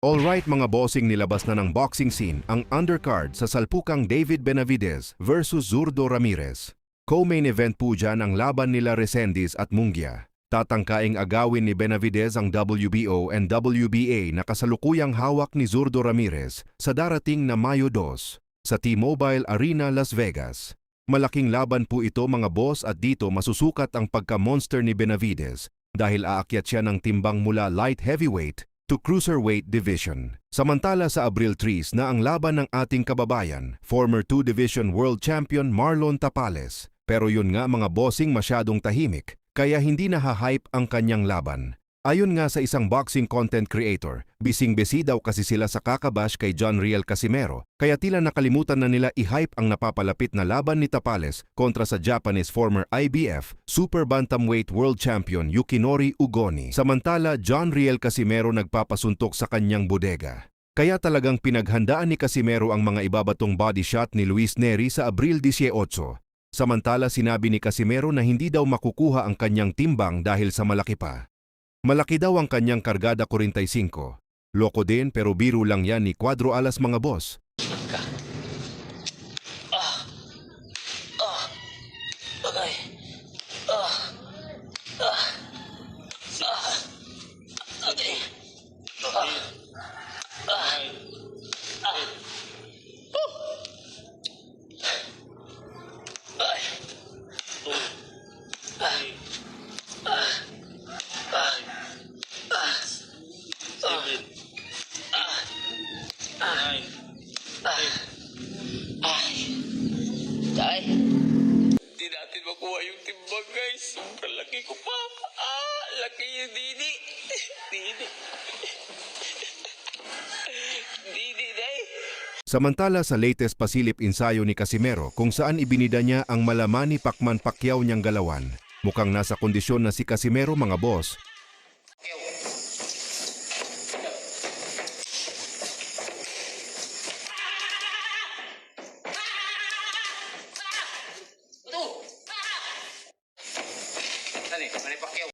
Alright mga bossing, nilabas na ng boxing scene ang undercard sa salpukang David Benavidez versus Zurdo Ramirez. Co-main event po dyan ang laban nila Resendiz at Munguia. Tatangkaing agawin ni Benavidez ang WBO and WBA na kasalukuyang hawak ni Zurdo Ramirez sa darating na Mayo 2 sa T-Mobile Arena, Las Vegas. Malaking laban po ito mga boss at dito masusukat ang pagka-monster ni Benavidez dahil aakyat siya ng timbang mula light heavyweight to cruiserweight division. Samantala sa Abril 3 na ang laban ng ating kababayan, former 2-division world champion Marlon Tapales. Pero yun nga mga bossing, masyadong tahimik, kaya hindi nahahype ang kanyang laban. Ayon nga sa isang boxing content creator, bising-bisi daw kasi sila sa kakabash kay John Riel Casimero, kaya tila nakalimutan na nila i-hype ang napapalapit na laban ni Tapales kontra sa Japanese former IBF Super Bantamweight World Champion Yukinori Ugoni. Samantala, John Riel Casimero nagpapasuntok sa kanyang bodega. Kaya talagang pinaghandaan ni Casimero ang mga ibabatong body shot ni Luis Neri sa Abril 18. Samantala, sinabi ni Casimero na hindi daw makukuha ang kanyang timbang dahil sa malaki pa. Malaki daw ang kanyang kargada 45. Loko din pero biro lang yan ni Cuadro Alas mga boss. Di natin makuha yung timbang, guys. Sobrang laki ko pa. Laki yung Didi. Didi. Didi, day. Samantala sa latest pasilip ensayo ni Casimero kung saan ibinida niya ang malaman ni Pacman Pacquiao niyang galawan. Mukhang nasa kondisyon na si Casimero mga boss